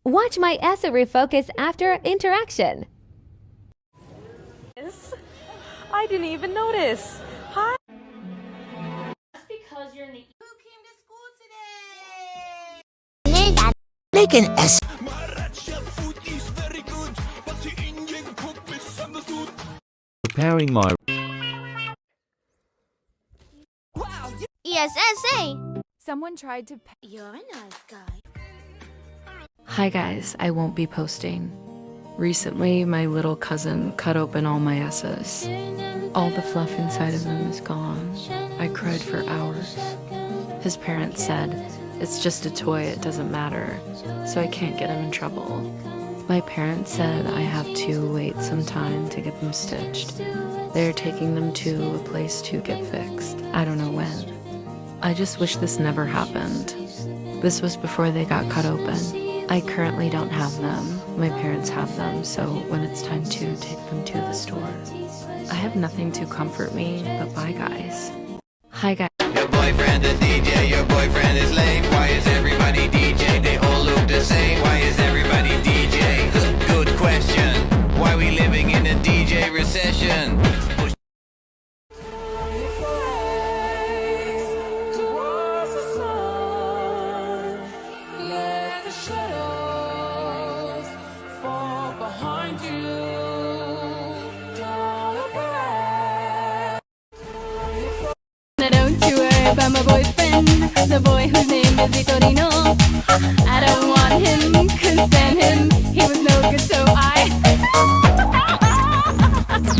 Watch my Essa refocus after interaction. I didn't even notice. Hi. Just because you're in the Who came to school today? Like an S. Preparing my ESSA. Someone tried to. You're a nice guy. Hi guys, I won't be posting. Recently, my little cousin cut open all my Essas. All the fluff inside of them is gone. I cried for hours. His parents said, "It's just a toy, it doesn't matter," so I can't get him in trouble. My parents said I have to wait some time to get them stitched. They're taking them to a place to get fixed. I don't know when. I just wish this never happened. This was before they got cut open. I currently don't have them. My parents have them, so when it's time to take them to the store. I have nothing to comfort me, but bye guys. Hi guys. Your boyfriend a DJ, your boyfriend is lame. Why is everybody DJ? They all look the same. Why is everybody DJ? Good question. Why we living in a DJ recession? Don't you worry about my boyfriend, the boy whose name is Vitorino. I don't want him, couldn't stand him, he was no good, so I...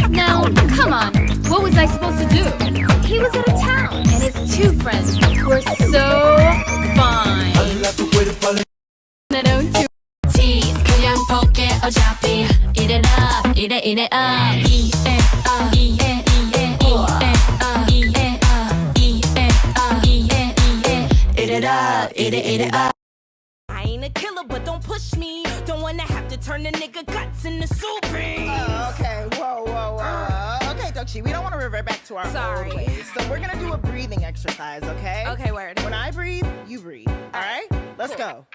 Now, come on, what was I supposed to do? He was out of town, and his two friends were so fine. Don't you... tease, 그냥 볼게 어차피 eat it up, eat it up, eat it up, eat it up, eat it up, eat it up, eat it up. I ain't a killer, but don't push me. Don't wanna have to turn the nigga guts into soup beans. Okay, whoa. Okay, Dokshi, we don't want to revert back to our old ways. So we're gonna do a breathing exercise, okay? Okay, word. When I breathe, you breathe. All right? Let's go.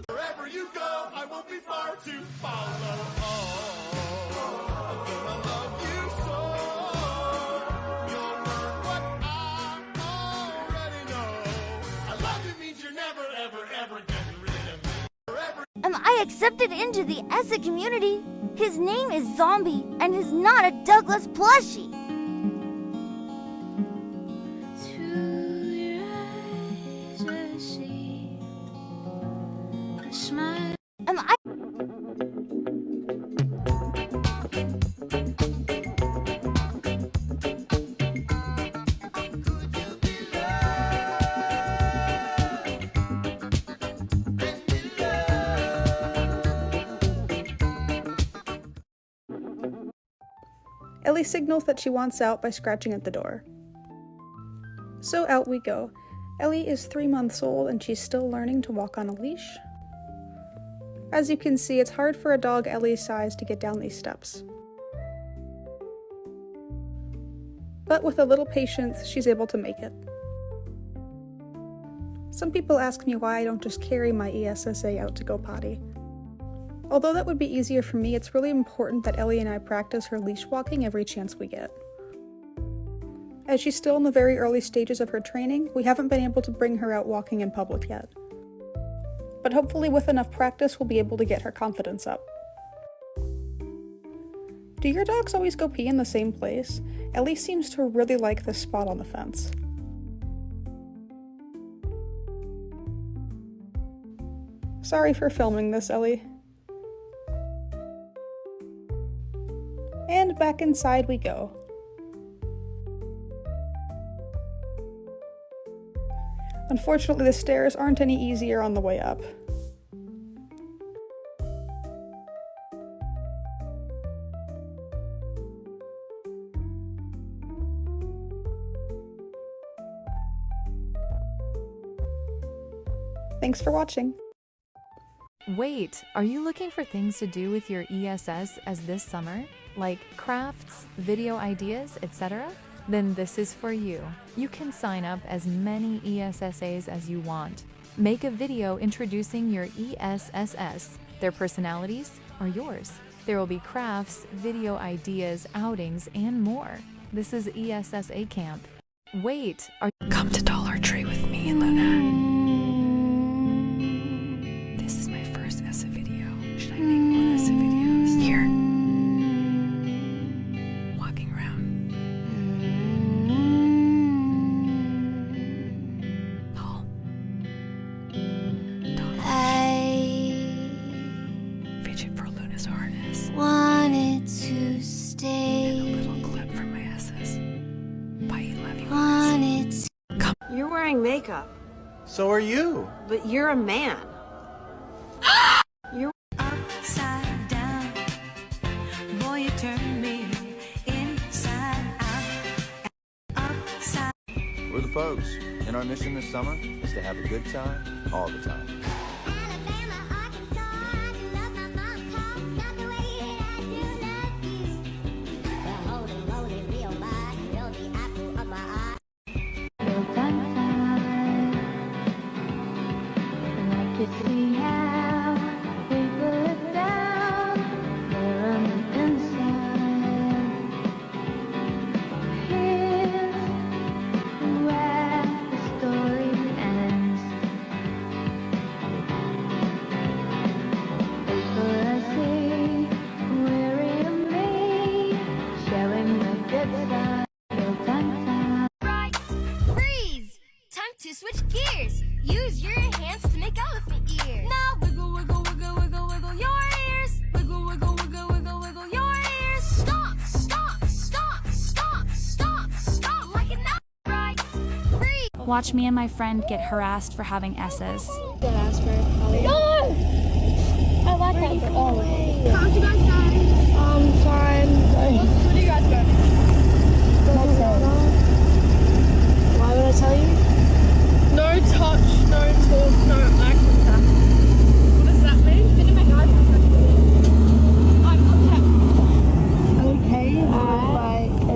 Wherever you go, I won't be far to follow. I'm gonna love you so. You'll learn what I already know. I love you means you're never, ever getting rid of me. Am I accepted into the Essa community? His name is Zombie, and he's not a Douglas plushie. Am I... Ellie signals that she wants out by scratching at the door. So out we go. Ellie is 3 months old and she's still learning to walk on a leash. As you can see, it's hard for a dog Ellie's size to get down these steps. But with a little patience, she's able to make it. Some people ask me why I don't just carry my ESSA out to go potty. Although that would be easier for me, it's really important that Ellie and I practice her leash walking every chance we get. As she's still in the very early stages of her training, we haven't been able to bring her out walking in public yet. But hopefully with enough practice, we'll be able to get her confidence up. Do your dogs always go pee in the same place? Ellie seems to really like this spot on the fence. Sorry for filming this, Ellie. And back inside we go. Unfortunately, the stairs aren't any easier on the way up. Thanks for watching. Wait, are you looking for things to do with your ESS as this summer? Like crafts, video ideas, etc.? Then this is for you. You can sign up as many ESSAs as you want. Make a video introducing your ESSS. Their personalities are yours. There will be crafts, video ideas, outings, and more. This is ESSA Camp. Wait, Come to Dollar Tree with me, Luna. This is my first Essa video. Should I make more Essa videos? Here. Walking around. Paul. Fidget for Luna's harness. Wanted to stay. And a little clip from my Essas. Bye, love you. Wanted to. You're wearing makeup, So are you. but you're a man. You're Upside down, boy, you turn me inside out. Upside. We're the folks, and our mission this summer is to have a good time all the time. Freeze! Time to switch gears. Use your hands to make elephant ears. Now wiggle, wiggle, wiggle, wiggle, wiggle your ears. Wiggle, wiggle, wiggle, wiggle, wiggle your ears. Stomp, stomp, stomp, stomp, stomp, stomp like an right. Freeze! Watch me and my friend get harassed for having Essas. I like that. How's you guys going? Fine. Where do you guys go? Why would I tell you? No touch, no talk, no eye contact. What does that mean? Didn't make eye contact. Eye contact. Okay.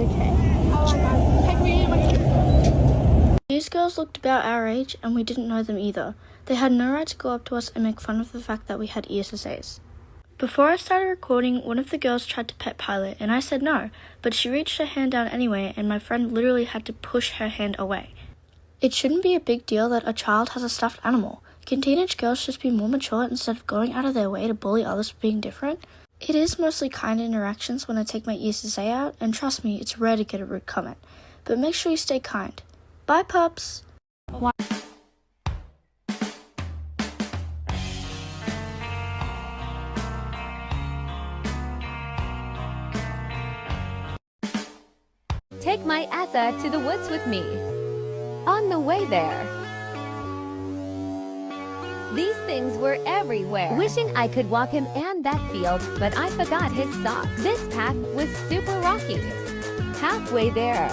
Okay. I like that. Take me in my. These girls looked about our age and we didn't know them either. They had no right to go up to us and make fun of the fact that we had ESSAs. Before I started recording, one of the girls tried to pet Pilot and I said no, but she reached her hand down anyway and my friend literally had to push her hand away. It shouldn't be a big deal that a child has a stuffed animal. Can teenage girls just be more mature instead of going out of their way to bully others for being different? It is mostly kind interactions when I take my ESSA out, and trust me, it's rare to get a rude comment. But make sure you stay kind. Bye, pups! Take my Essa to the woods with me. On the way there, these things were everywhere. Wishing I could walk him and that field, but I forgot his socks. This path was super rocky. Halfway there,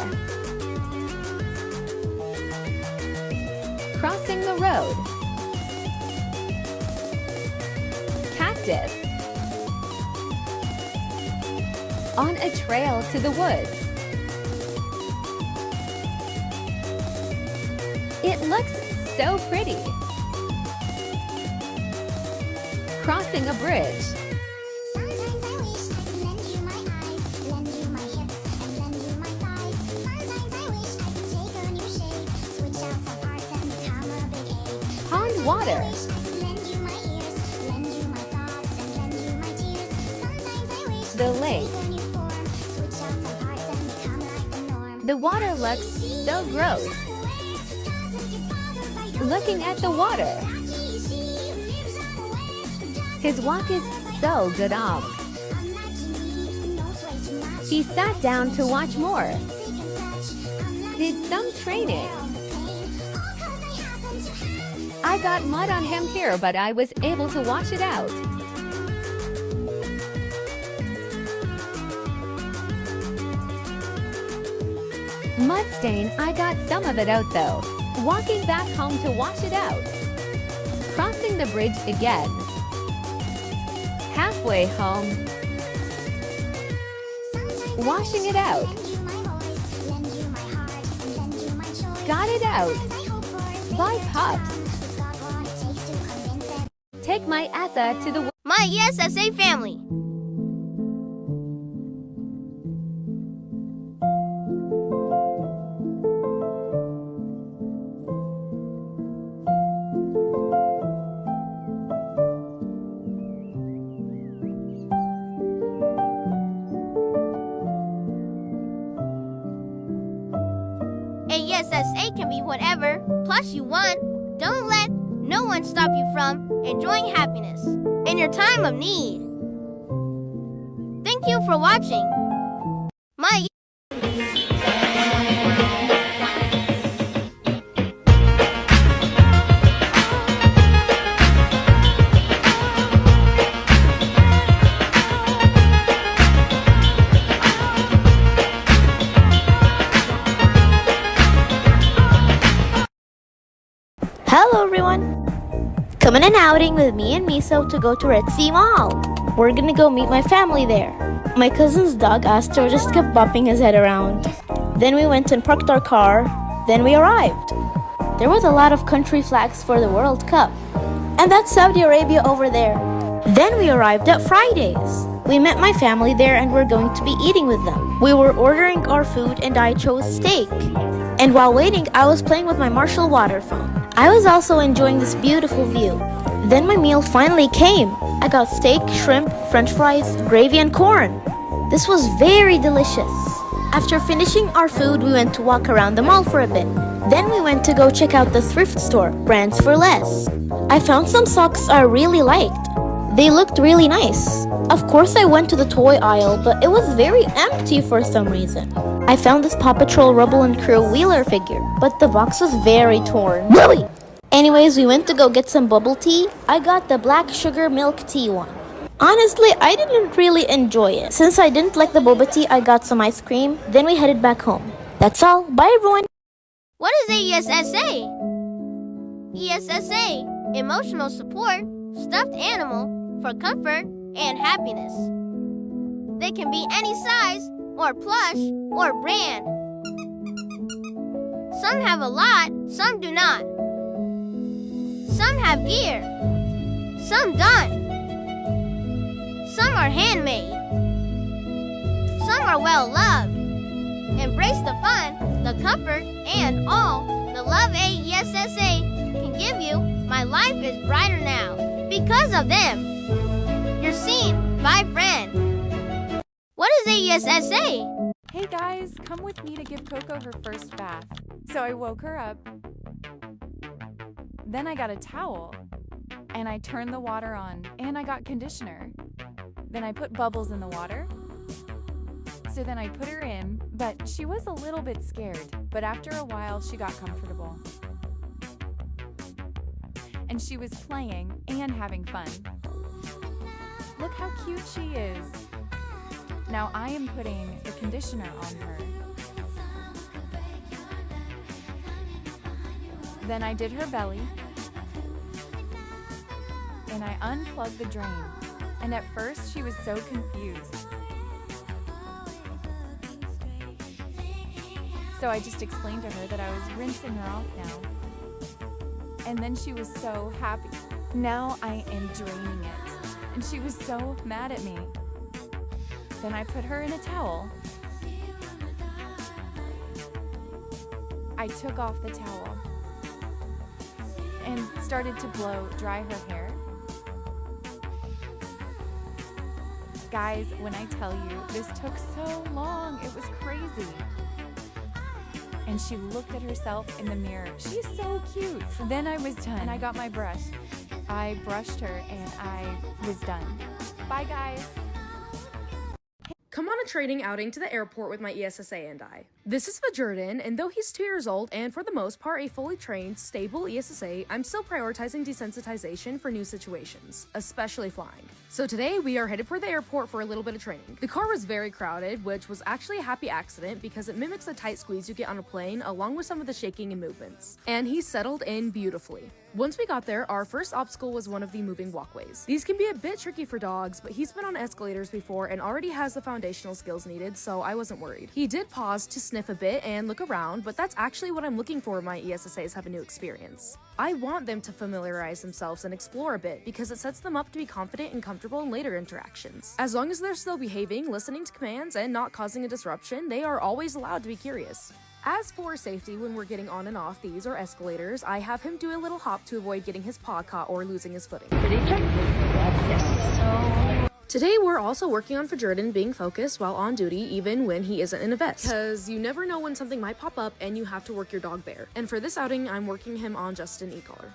crossing the road, cactus, on a trail to the woods. It looks so pretty. Crossing a bridge. Pond water. The lake. The water looks so gross. Looking at the water. His walk is so good off. He sat down to watch more. Did some training. I got mud on him here, but I was able to wash it out. Mud stain, I got some of it out though. Walking back home to wash it out. Crossing the bridge again. Halfway home. Washing it out. Got it out. Buy pups. Take my Essa to the My ESSA family. ESSA can be whatever, plus you won. Don't let no one stop you from enjoying happiness in your time of need. Thank you for watching. My Hello everyone! Come on an outing with me and Miso to go to Red Sea Mall. We're gonna go meet my family there. My cousin's dog Astor just kept bopping his head around. Then we went and parked our car. Then we arrived. There was a lot of country flags for the World Cup. And that's Saudi Arabia over there. Then we arrived at Fridays. We met my family there and we're going to be eating with them. We were ordering our food and I chose steak. And while waiting, I was playing with my Marshall water phone. I was also enjoying this beautiful view. Then my meal finally came. I got steak, shrimp, french fries, gravy, and corn. This was very delicious. After finishing our food, we went to walk around the mall for a bit. Then we went to go check out the thrift store, Brands for Less. I found some socks I really liked. They looked really nice. Of course, I went to the toy aisle, but it was very empty for some reason. I found this Paw Patrol Rubble and Crew Wheeler figure, but the box was very torn. Really? Anyways, we went to go get some bubble tea. I got the black sugar milk tea one. Honestly, I didn't really enjoy it. Since I didn't like the boba tea, I got some ice cream. Then we headed back home. That's all. Bye, everyone. What is ESSA? ESSA, emotional support, stuffed animal for comfort and happiness. They can be any size, or plush, or brand. Some have a lot, some do not. Some have gear, some don't. Some are handmade. Some are well loved. Embrace the fun, the comfort, and all the love ESSA can give you. My life is brighter now because of them. You're seen by friend. What is ESSA? Hey guys, come with me to give Coco her first bath. So I woke her up. Then I got a towel. And I turned the water on. And I got conditioner. Then I put bubbles in the water. So then I put her in, but she was a little bit scared. But after a while, she got comfortable. And she was playing and having fun. Look how cute she is. Now I am putting the conditioner on her. Then I did her belly. And I unplugged the drain. And at first she was so confused. So I just explained to her that I was rinsing her off now. And then she was so happy. Now I am draining it. And she was so mad at me. Then I put her in a towel. I took off the towel and started to blow dry her hair. Guys, when I tell you, this took so long, it was crazy. And she looked at herself in the mirror. She's so cute. Then I was done and I got my brush. I brushed her and I was done. Bye guys. Come on a trading outing to the airport with my ESSA and I. This is Jordan, and though he's 2 years old and for the most part a fully trained, stable ESSA, I'm still prioritizing desensitization for new situations, especially flying. So today we are headed for the airport for a little bit of training. The car was very crowded, which was actually a happy accident because it mimics the tight squeeze you get on a plane along with some of the shaking and movements. And he settled in beautifully. Once we got there, our first obstacle was one of the moving walkways. These can be a bit tricky for dogs, but he's been on escalators before and already has the foundational skills needed, so I wasn't worried. He did pause to sniff a bit and look around, but that's actually what I'm looking for when my ESSAs have a new experience. I want them to familiarize themselves and explore a bit because it sets them up to be confident and comfortable in later interactions. As long as they're still behaving, listening to commands, and not causing a disruption, they are always allowed to be curious. As for safety, when we're getting on and off these or escalators, I have him do a little hop to avoid getting his paw caught or losing his footing. Today we're also working on Jordan being focused while on duty even when he isn't in a vest, because you never know when something might pop up and you have to work your dog there. And for this outing, I'm working him on just an e-collar.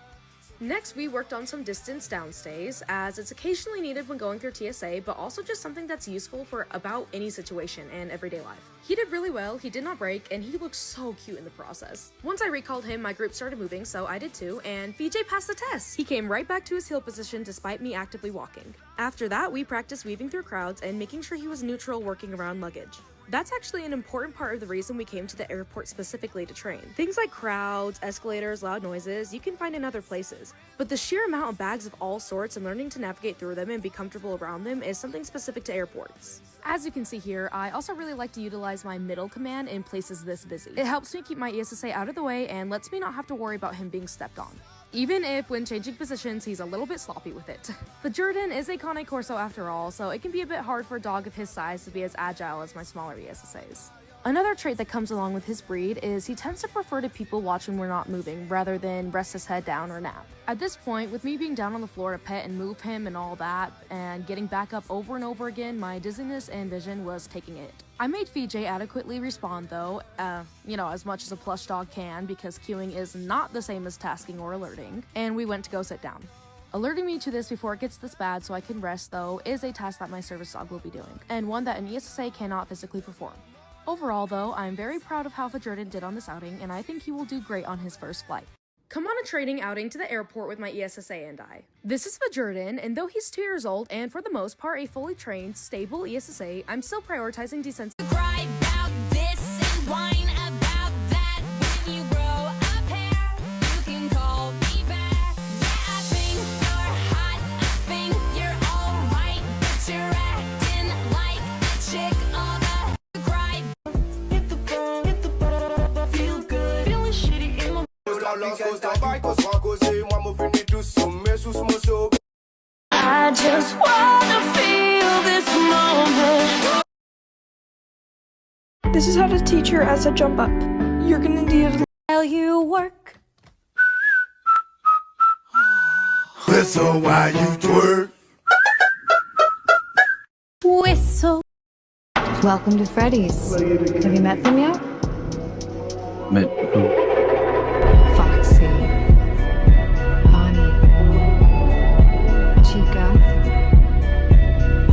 Next, we worked on some distance downstays, as it's occasionally needed when going through TSA, but also just something that's useful for about any situation and everyday life. He did really well, he did not break, and he looked so cute in the process. Once I recalled him, my group started moving, so I did too, and VJ passed the test! He came right back to his heel position despite me actively walking. After that, we practiced weaving through crowds and making sure he was neutral working around luggage. That's actually an important part of the reason we came to the airport specifically to train. Things like crowds, escalators, loud noises, you can find in other places. But the sheer amount of bags of all sorts and learning to navigate through them and be comfortable around them is something specific to airports. As you can see here, I also really like to utilize my middle command in places this busy. It helps me keep my ESSA out of the way and lets me not have to worry about him being stepped on. Even if, when changing positions, he's a little bit sloppy with it. The Jordan is a Cane Corso after all, so it can be a bit hard for a dog of his size to be as agile as my smaller ESSAs. Another trait that comes along with his breed is he tends to prefer to people watch when we're not moving, rather than rest his head down or nap. At this point, with me being down on the floor to pet and move him and all that, and getting back up over and over again, my dizziness and vision was taking it. I made VJ adequately respond though, as much as a plush dog can, because cueing is not the same as tasking or alerting, and we went to go sit down. Alerting me to this before it gets this bad so I can rest though is a task that my service dog will be doing, and one that an ESSA cannot physically perform. Overall though, I'm very proud of how Jordan did on this outing, and I think he will do great on his first flight. Come on a trading outing to the airport with my ESSA and I. This is Jordan, and though he's 2 years old and for the most part a fully trained, stable ESSA, I'm still prioritizing desensitization. Cry about this and whine about that. When you grow a pair, you can call me back. Yeah, I think you're hot, I think you're alright, but you're acting like a chick all the cry. Feel good, feeling shitty in my I just wanna feel this moment. This is how to teach your Essa jump up. You're gonna need to While you work. Whistle while you twerk. Whistle. Welcome to Freddy's. Have you met them yet? Met who? Foxy, Bonnie, Chica,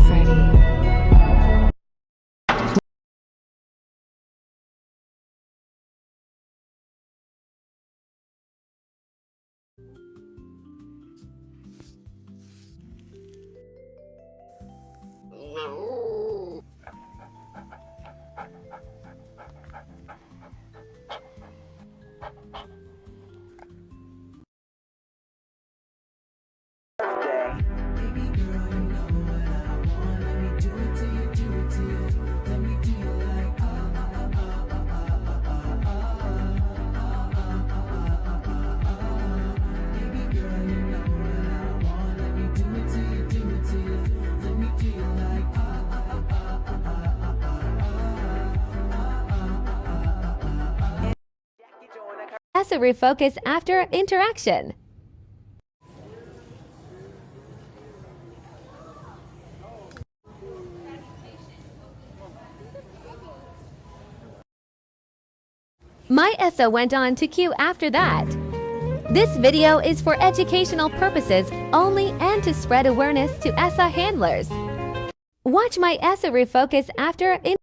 Freddy. Essa refocus after interaction. My Essa went on to cue after that. This video is for educational purposes only and to spread awareness to Essa handlers. Watch my Essa refocus after in.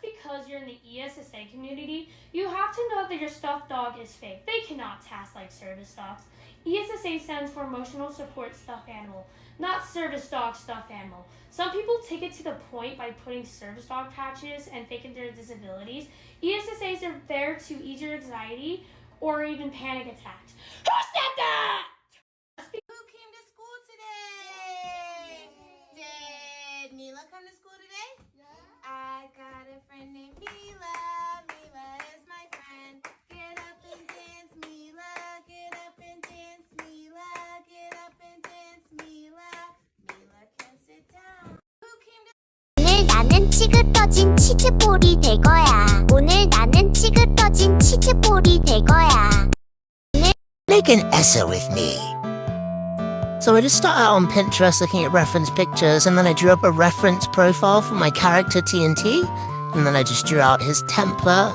Because you're in the ESSA community, you have to know that your stuffed dog is fake. They cannot task like service dogs. ESSA stands for Emotional Support Stuffed Animal, not Service Dog Stuffed Animal. Some people take it to the point by putting service dog patches and faking their disabilities. ESSAs are there to ease your anxiety or even panic attacks. Who said that? Who came to school today? Did Mila come to school today? I got a friend named Mila. Mila is my friend. Get up and dance, Mila. Get up and dance, Mila. Get up and dance, Mila. Mila can sit down. Who came to 오늘 나는 치그떠진 치즈볼이 될 거야. 오늘 나는 치그떠진 치즈볼이 될 거야. Make an Essa with me. So I just started out on Pinterest looking at reference pictures, and then I drew up a reference profile for my character TNT, and then I just drew out his template.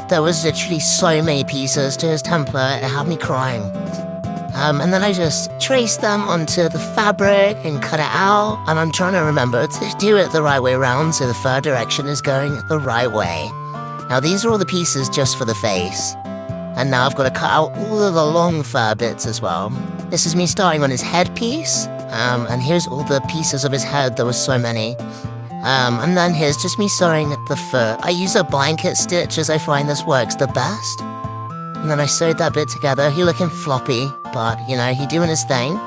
There was literally so many pieces to his template, it had me crying. And then I just traced them onto the fabric and cut it out, and I'm trying to remember to do it the right way around so the fur direction is going the right way. Now these are all the pieces just for the face. And now I've got to cut out all of the long fur bits as well. This is me starting on his headpiece. And here's all the pieces of his head. There were so many. And then here's just me sewing the fur. I use a blanket stitch as I find this works the best. And then I sewed that bit together. He looking floppy, but you know, he doing his thing.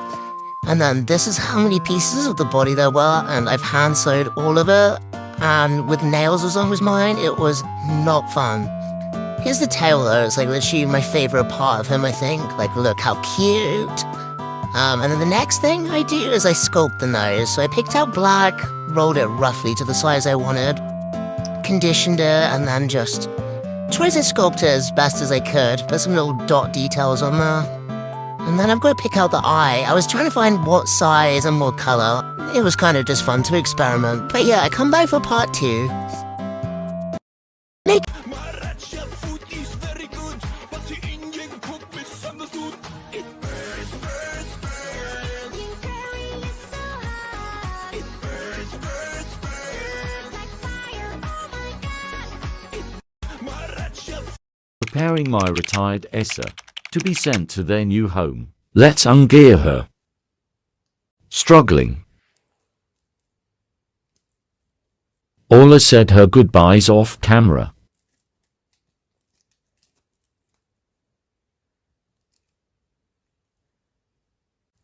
And then this is how many pieces of the body there were. And I've hand sewed all of it. And with nails as long as mine, it was not fun. Here's the tail though, it's like literally my favorite part of him, I think. Like, look how cute. And then the next thing I do is I sculpt the nose. So I picked out black, rolled it roughly to the size I wanted, conditioned it, and then just tried to sculpt it as best as I could. Put some little dot details on there. And then I've got to pick out the eye. I was trying to find what size and what color. It was kind of just fun to experiment. But yeah, I come back for part 2. Make Preparing my retired Essa to be sent to their new home. Let's ungear her. Struggling. Ola said her goodbyes off camera.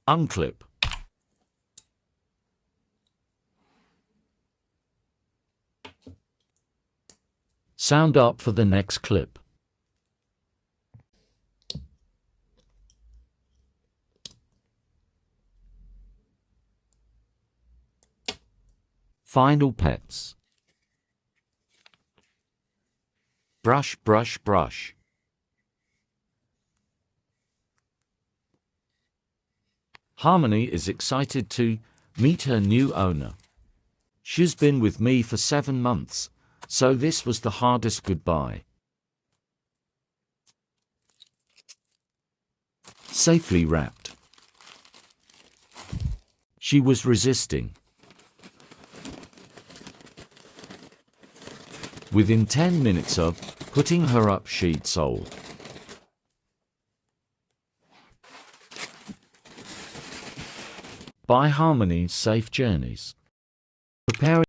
Unclip. Sound up for the next clip. Final pets. Brush, brush, brush. Harmony is excited to meet her new owner. She's been with me for 7 months, so this was the hardest goodbye. Safely wrapped. She was resisting. Within 10 minutes of putting her up, she'd sold. By Harmony, safe journeys. Preparing.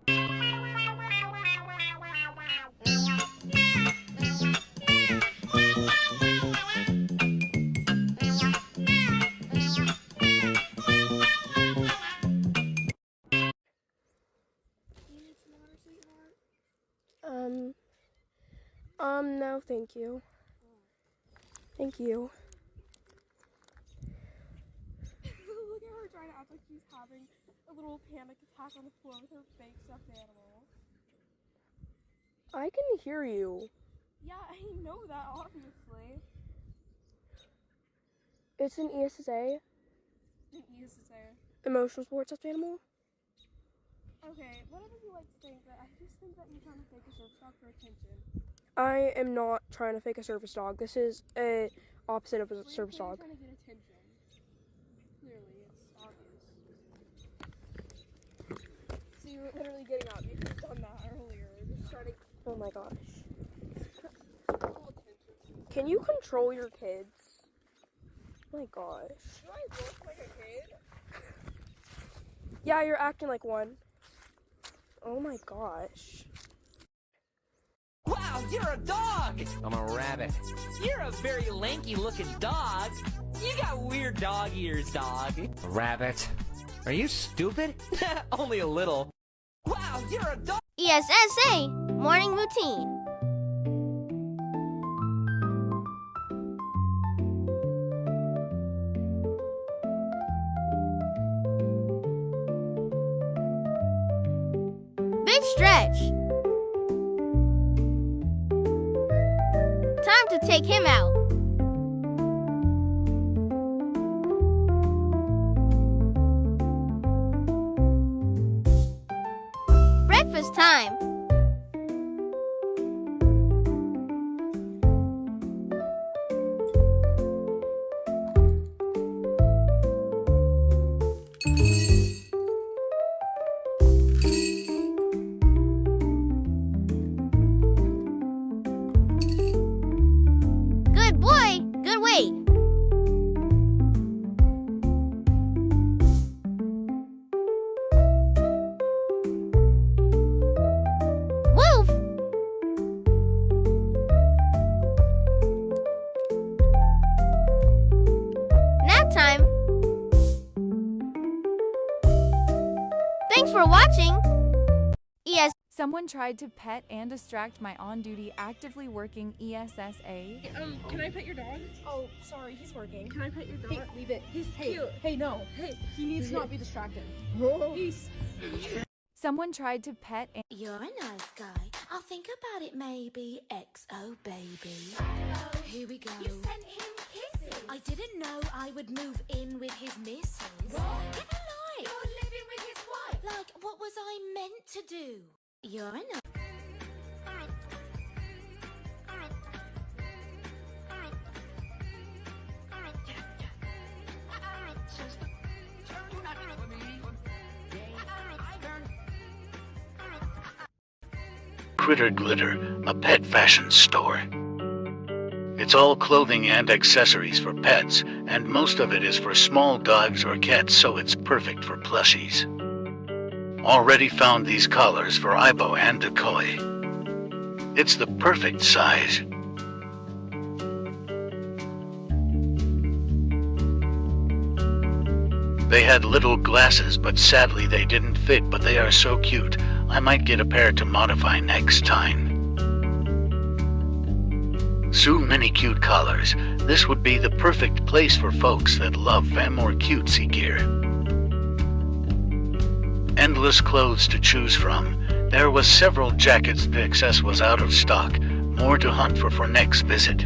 No, thank you. Thank you. Look at her trying to act like she's having a little panic attack on the floor with her fake stuffed animal. I can hear you. Yeah, I know that, obviously. It's an ESSA. An ESSA. Emotional support stuffed animal? Okay, whatever you like to think, but I just think that you're trying to fake a service dog for attention. I am not trying to fake a service dog. This is a opposite of a service dog. You're trying to get attention. Clearly, it's obvious. So you were literally getting up. You could have done that earlier. Just trying to. Oh my gosh. Can you control your kids? Oh my gosh. Do I look like a kid? Yeah, you're acting like one. Oh my gosh. Wow, you're a dog! I'm a rabbit. You're a very lanky looking dog. You got weird dog ears, dog. A rabbit? Are you stupid? Only a little. Wow, you're a dog! ESSA morning routine. Big stretch. Time to take him out. Breakfast time. Good boy, good weight. Woof! Nap time. Thanks for watching. ES. Someone tried to pet and distract my on-duty, actively working ESSA. Can I pet your dog? Oh, sorry, he's working. Can I pet your dog? Hey, leave it. He's Hey, cute. hey, no. Hey, He needs to not be distracted. Peace. Someone tried to pet and You're a nice guy. I'll think about it maybe. XO baby. Here we go. You sent him kisses. I didn't know I would move in with his missus. What? Get a life. You're living with his wife. Like, what was I meant to do? You're a nice. Critter Glitter, a pet fashion store. It's all clothing and accessories for pets, and most of it is for small dogs or cats, so it's perfect for plushies. Already found these collars for Ibo and Decoy. It's the perfect size. They had little glasses, but sadly they didn't fit, but they are so cute. I might get a pair to modify next time. So many cute collars. This would be the perfect place for folks that love femme or cutesy gear. Endless clothes to choose from. There was several jackets. The excess was out of stock. More to hunt for next visit.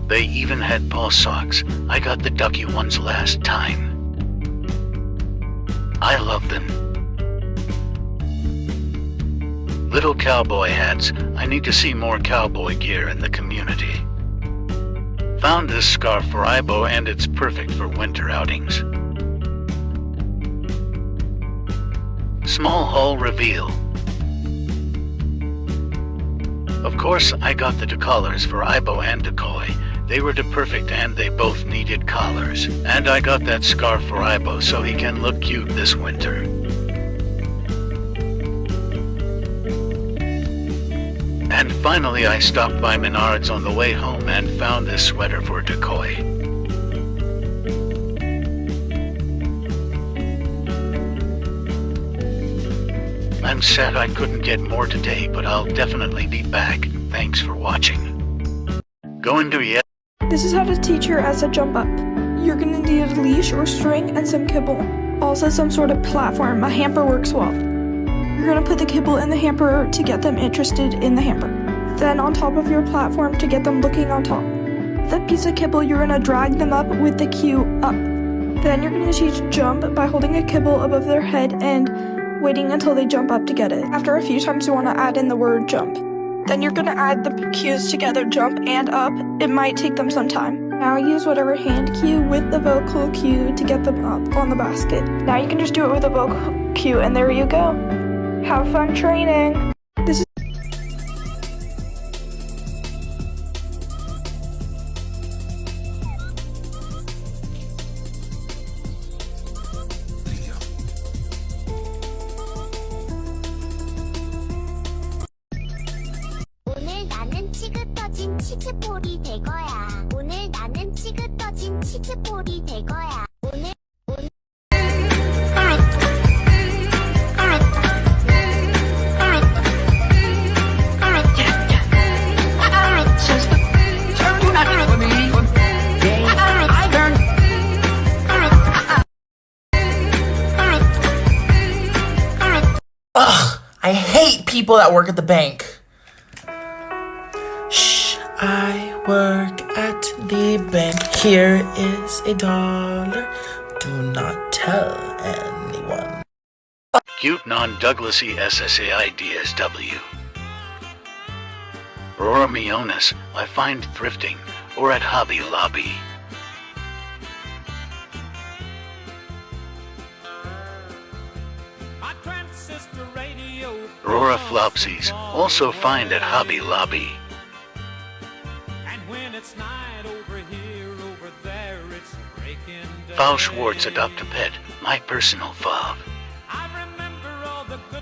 They even had paw socks. I got the ducky ones last time. I love them. Little cowboy hats. I need to see more cowboy gear in the community. Found this scarf for Ibo and it's perfect for winter outings. Small haul reveal. Of course, I got the collars for Ibo and Decoy. They were perfect and they both needed collars. And I got that scarf for Ibo so he can look cute this winter. And finally I stopped by Menards on the way home and found this sweater for Decoy. I'm sad I couldn't get more today, but I'll definitely be back. Thanks for watching. Going to yet. This is how to teach your Essa jump up. You're gonna need a leash or string and some kibble. Also some sort of platform. A hamper works well. You're gonna put the kibble in the hamper to get them interested in the hamper. Then on top of your platform to get them looking on top. That piece of kibble, you're gonna drag them up with the cue up. Then you're going to teach jump by holding a kibble above their head and waiting until they jump up to get it. After a few times, you want to add in the word jump. Then you're going to add the cues together, jump and up. It might take them some time. Now use whatever hand cue with the vocal cue to get them up on the basket. Now you can just do it with a vocal cue, and there you go. Have fun training. This is 오늘 나는 치그떠진 치즈볼이 될 거야. 오늘 나는 치그떠진 치즈볼이 될 거야. 오늘 Ugh, I hate people that work at the bank. Shh, I work at the bank. Here is $1. Do not tell anyone. Cute non-Douglasy SSA ideas W. Aurora Mionis, I find thrifting, or at Hobby Lobby. Aurora Flopsies, also find at Hobby Lobby. Foul Schwartz adopt a pet, my personal fav.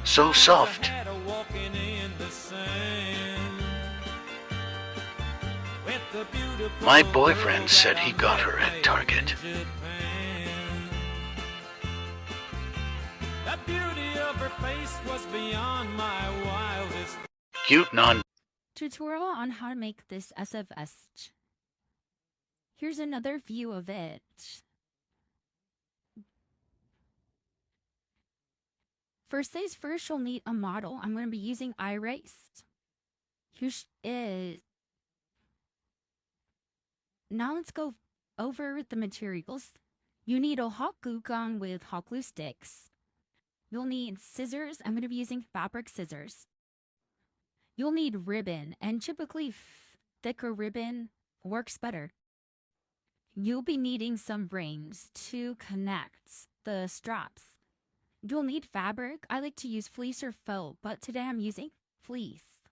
So soft. My boyfriend said he got her at Target. The beauty of her face was beyond my wildest. Cute non. Tutorial on how to make this SFS. Here's another view of it. First things first, you'll need a model. I'm going to be using iRace. Here is. Now let's go over the materials. You need a hot glue gun with hot glue sticks. You'll need scissors. I'm going to be using fabric scissors. You'll need ribbon, and typically thicker ribbon works better. You'll be needing some rings to connect the straps. You'll need fabric. I like to use fleece or felt, but today I'm using fleece.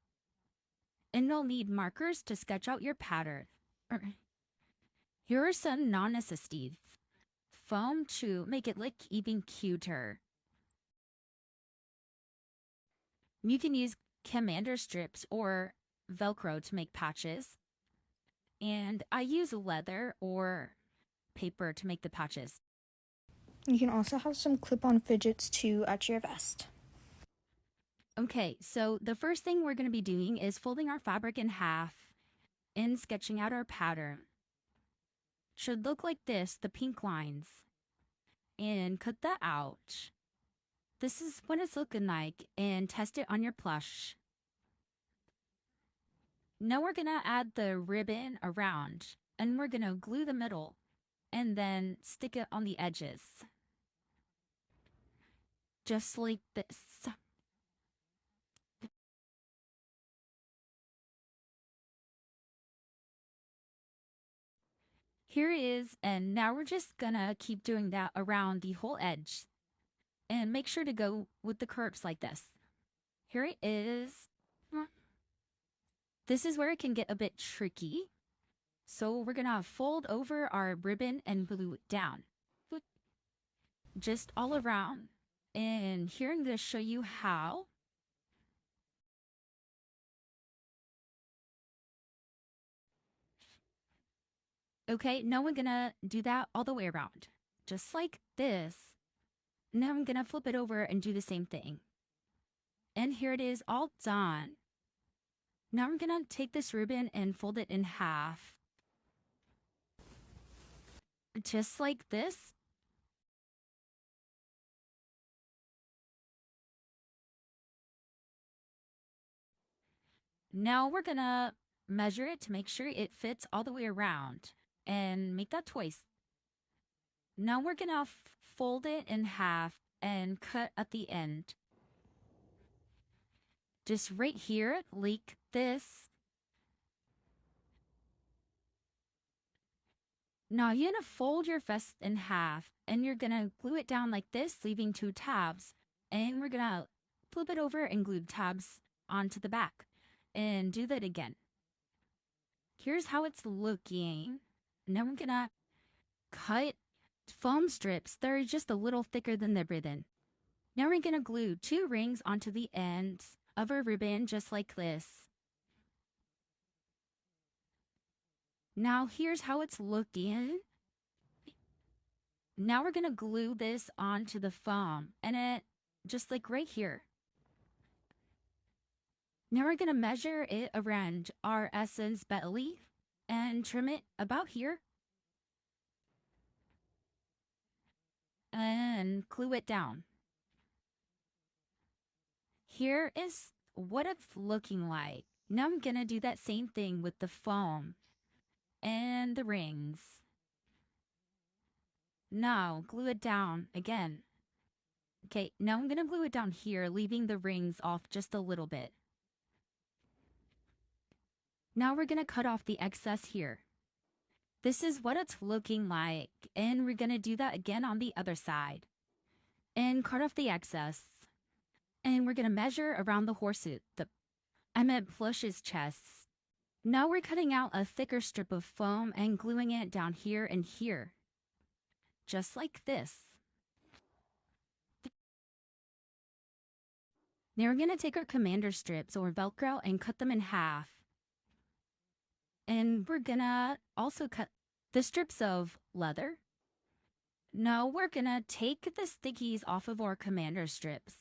And you'll need markers to sketch out your pattern. Here are some non-necessities. Foam to make it look even cuter. You can use commander strips or Velcro to make patches. And I use leather or paper to make the patches. You can also have some clip-on fidgets to add to your vest. Okay, so the first thing we're going to be doing is folding our fabric in half and sketching out our pattern. Should look like this, the pink lines. And cut that out. This is what it's looking like, and test it on your plush. Now we're going to add the ribbon around, and we're going to glue the middle, and then stick it on the edges. Just like this. Here it is, and now we're just gonna keep doing that around the whole edge. And make sure to go with the curves like this. Here it is. This is where it can get a bit tricky. So we're gonna fold over our ribbon and glue it down. Just all around. And here I'm gonna show you how. Okay, now we're gonna do that all the way around. Just like this. Now I'm gonna flip it over and do the same thing. And here it is all done. Now I'm gonna take this ribbon and fold it in half. Just like this. Now we're gonna measure it to make sure it fits all the way around. And make that twice. Now we're gonna fold it in half and cut at the end. Just right here, like this. Now you're gonna fold your vest in half and you're gonna glue it down like this, leaving 2 tabs. And we're gonna flip it over and glue tabs onto the back. And do that again. Here's how it's looking. Now we're gonna cut foam strips that are just a little thicker than the ribbon. Now we're gonna glue 2 rings onto the ends of our ribbon just like this. Now here's how it's looking. Now we're gonna glue this onto the foam and it just like right here. Now we're gonna measure it around our Essa's belly and trim it about here. And glue it down. Here is what it's looking like. Now I'm gonna do that same thing with the foam and the rings. Now glue it down again. Okay, now I'm gonna glue it down here, leaving the rings off just a little bit. Now we're gonna cut off the excess here. This is what it's looking like, and we're gonna do that again on the other side. And cut off the excess. And we're gonna measure around the horse's, Plush's chest. Now we're cutting out a thicker strip of foam and gluing it down here and here. Just like this. Now we're gonna take our commander strips or Velcro and cut them in half. And we're gonna also cut the strips of leather. Now we're gonna take the stickies off of our commander strips.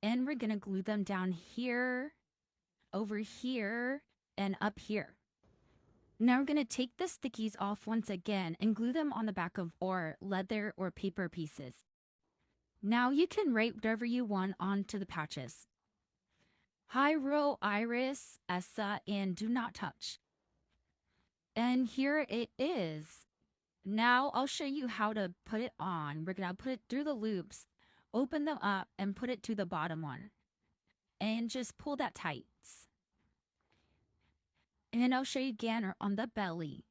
And we're gonna glue them down here, over here, and up here. Now we're gonna take the stickies off once again and glue them on the back of our leather or paper pieces. Now you can write whatever you want onto the patches. Hyro, Iris, Essa, and Do Not Touch. And here it is. Now I'll show you how to put it on. We're gonna put it through the loops, open them up, and put it to the bottom one. And just pull that tight. And I'll show you again on the belly.